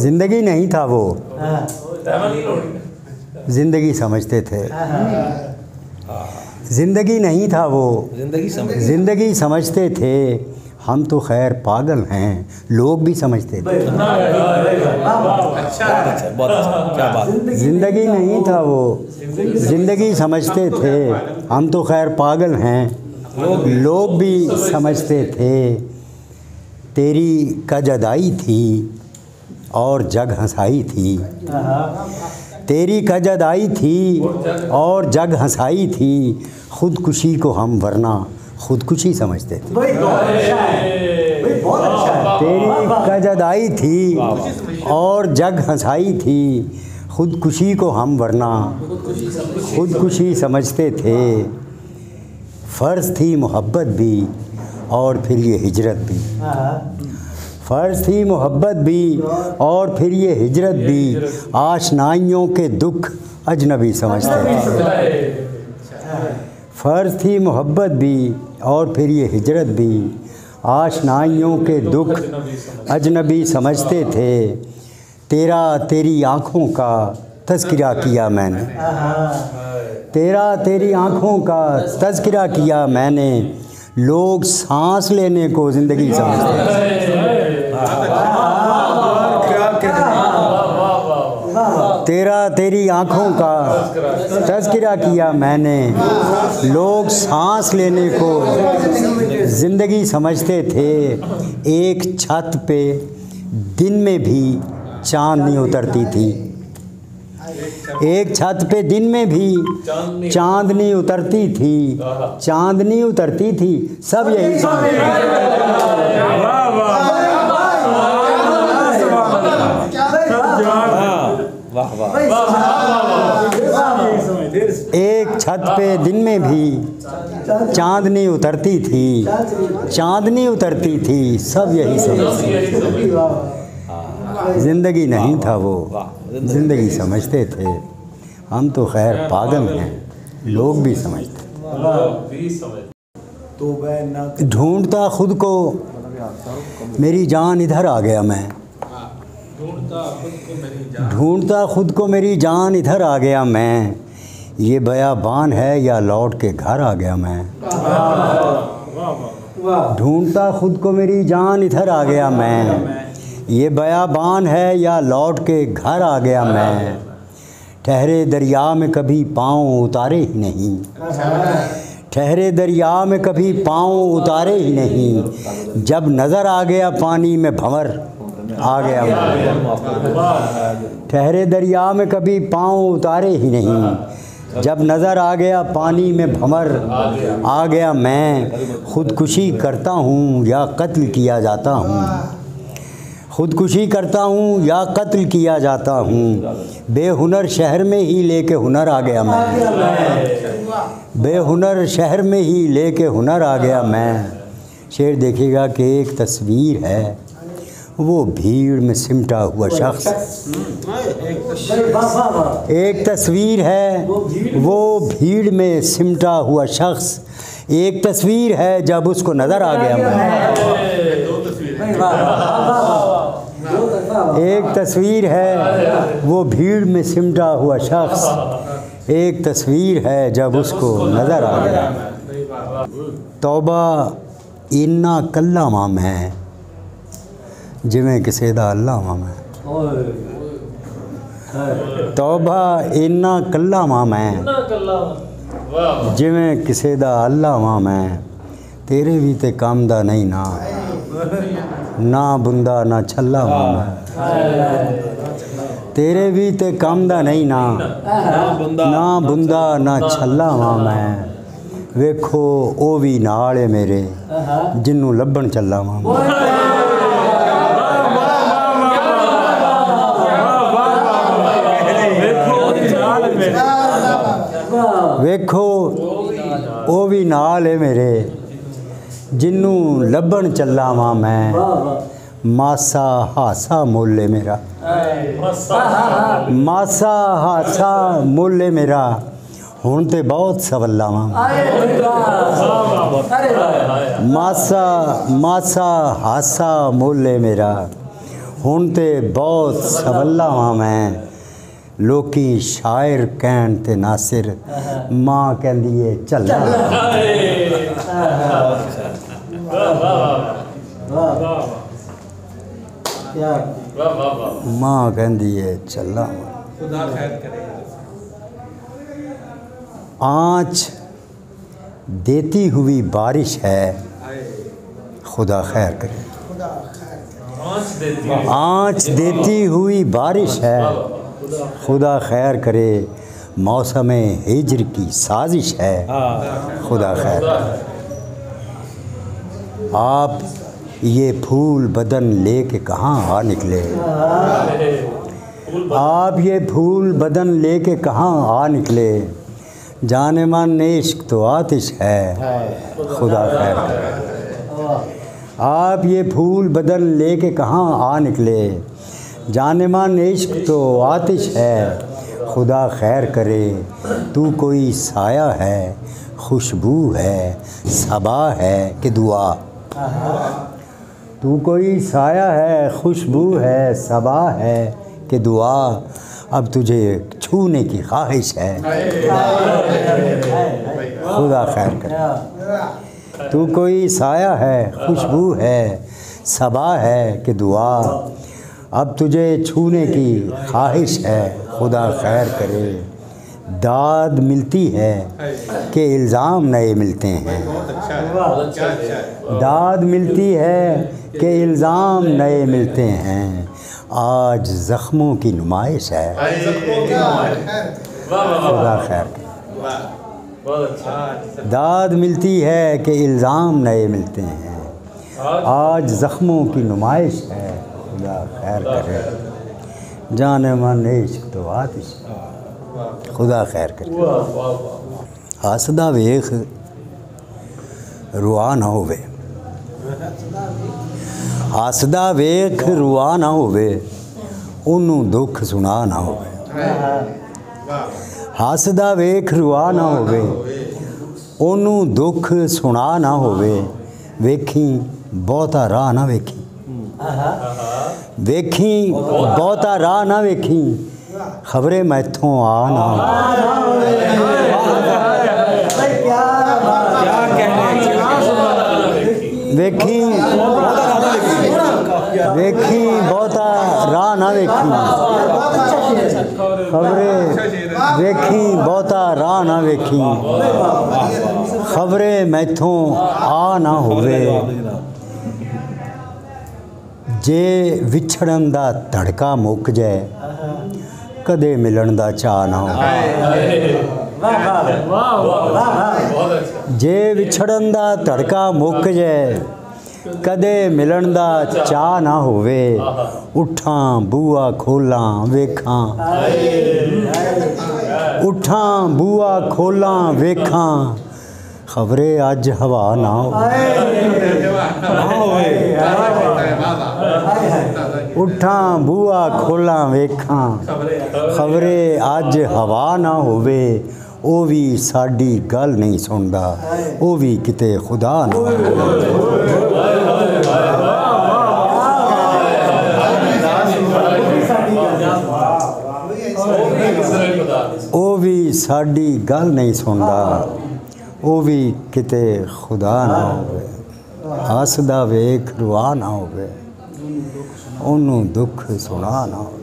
जिंदगी नहीं था वो, जिंदगी समझते थे। जिंदगी नहीं था वो, जिंदगी समझते थे। हम तो खैर पागल हैं, लोग भी समझते थे। जिंदगी नहीं था वो, जिंदगी समझते थे। हम तो खैर पागल हैं, लोग भी समझते थे। तेरी कजदाई थी और जग हंसाई थी। तेरी कजदाई थी और जग हंसाई थी। खुदकुशी को हम वरना खुदकुशी समझते थे। तेरी कजदाई थी और जग हंसाई थी। खुदकुशी को हम वरना खुदकुशी समझते थे। फ़र्ज़ थी मोहब्बत भी और फिर ये हिजरत भी। फ़र्ज़ थी मोहब्बत भी और फिर ये हिजरत भी। आशनाइयों के दुख अजनबी समझते थे। फ़र्ज़ थी मोहब्बत भी और फिर ये हिजरत भी। आशनाइयों के दुख अजनबी समझते थे। तेरी आँखों का तज़किरा किया मैंने। तेरी आँखों का तज़किरा किया मैंने। लोग सांस लेने को ज़िंदगी समझते हैं। तेरी आँखों का तज़किरा किया मैंने। लोग सांस लेने को ज़िंदगी समझते थे। एक छत पे दिन में भी चाँदनी उतरती थी। एक छत पे दिन में भी चाँदनी उतरती थी। चाँदनी उतरती थी, सब यही समझते एक छत पे दिन में भी चाँदनी उतरती थी। चाँदनी उतरती थी, सब यही समझते। ज़िंदगी नहीं था वो, ज़िंदगी समझते थे। हम तो खैर पागल हैं, लोग भी समझते। ढूंढता खुद को मेरी जान इधर आ गया मैं। ढूंढता खुद को मेरी जान इधर आ गया मैं। ये बयाबान है या लौट के घर आ गया मैं। ढूंढता खुद को मेरी जान इधर आ गया मैं। ये बयाबान है या लौट के घर आ गया मैं। ठहरे दरिया में कभी पाँव उतारे ही नहीं। ठहरे दरिया में कभी पाँव उतारे ही नहीं। जब नज़र आ गया पानी में भंवर आ गया मैं। ठहरे दरिया में कभी पाँव उतारे ही नहीं। जब नज़र आ गया पानी में भंवर आ गया मैं। खुदकुशी करता हूँ या कत्ल किया जाता हूँ। खुदकुशी करता हूँ या कत्ल किया जाता हूँ। बेहुनर शहर में ही लेके हुनर आ गया मैं। बेहुनर शहर में ही लेके हुनर आ गया मैं। शेर देखिएगा कि एक तस्वीर है, वो भीड़ में सिमटा हुआ शख्स। एक तस्वीर है, वो भीड़ में सिमटा हुआ शख्स। एक तस्वीर है जब उसको नज़र आ गया मैं। एक तस्वीर है वो भीड़ में सिमटा हुआ शख्स। एक तस्वीर है जब उसको नज़र आ गया। तौबा इन्ना कल्ला माम है जिमें किसे दा अल्लाह माम है। तौबा इन्ना कल्ला माम है जिमें किसे दा अल्लाह माम है। तेरे भी ते काम दा नहीं ना बुंदा ना छल्ला माम है। तेरे भी ते काम दा नहीं ना बुंदा ना छल्ला माम है। वेखो ओ भी नाल है मेरे जिन्नू लभण चल्ला माम है। वेखो ओ भी नाल है मेरे जिन्नू लभण चल्ला वां मैं। मासा हासा मोले मेरा। मासा हासा मोले मेरा। हुण ते बहुत सवल्ला वां। मासा हासा मोले मेरा। हुण ते बहुत सवल्ला वां मैं लोकी शायर कहण ते नासिर मां कहंदी है झल्ला मां कहंदी है झल्ला आँच देती हुई बारिश है खुदा खैर करे आँच देती हुई बारिश है खुदा खैर करे मौसम हिज्र की साजिश है खुदा खैर करे आप ये फूल बदन लेके कहाँ आ निकले आप ये फूल बदन लेके कहाँ आ निकले जाने मन इश्क तो आतिश है खुदा खैर करे आप ये फूल बदन लेके कहाँ आ निकले जाने मन इश्क तो आतिश है खुदा खैर करे तू कोई साया है खुशबू है सबा है कि दुआ तू कोई साया है खुशबू है सबा है कि दुआ अब तुझे छूने की ख्वाहिश है खुदा खैर करे तू कोई साया है खुशबू है सबा है कि दुआ अब तुझे छूने की ख्वाहिश है खुदा खैर करे दाद मिलती है कि इल्ज़ाम नए मिलते हैं दाद मिलती है कि इल्ज़ाम नए मिलते हैं आज ज़ख्मों की नुमाइश है खुदा खैर करे दाद मिलती है कि इल्ज़ाम नए मिलते हैं आज ज़ख्मों की नुमाइश है खुदा खैर करे जाने मन इश्क तो आतिश खुदा खैर करे हसदा वेख रुआ ना होवे हसदा वेख रुआ ना होवे ओनू दुख सुना ना होवे हसदा वेख रुआ ना होवे ओनू दुख सुना ना होवे वेखी बहुता राह ना वेखी वेखी बहुता राह ना वेखी खबरे मैथों आ ना वेखी वेखी बहुता राह ना वेखी खबरे वेखी बहुता राह ना वेखी खबरे मैथों आ ना होवे जे विछड़न दा धड़का मुक जाए कदे मिलन दा चाह ना हो जे विछड़न दा धड़का मुक जाए कदे मिलन दा चाह ना होवे उठां बूआ खोलां वेखां उठां बूआ खोलां वेखां खबरे अज हवा ना हो उठां बूआ खोलां वेखां खबरे अज हवा ना होवे ओ भी साडी गल नहीं सुनदा ओ भी किते खुदा ना ओ भी साडी गल नहीं सुनदा ओ भी किते खुदा ना होवे हसदा वेख रुआ ना होवे ओनू दुख सुना ना होवे।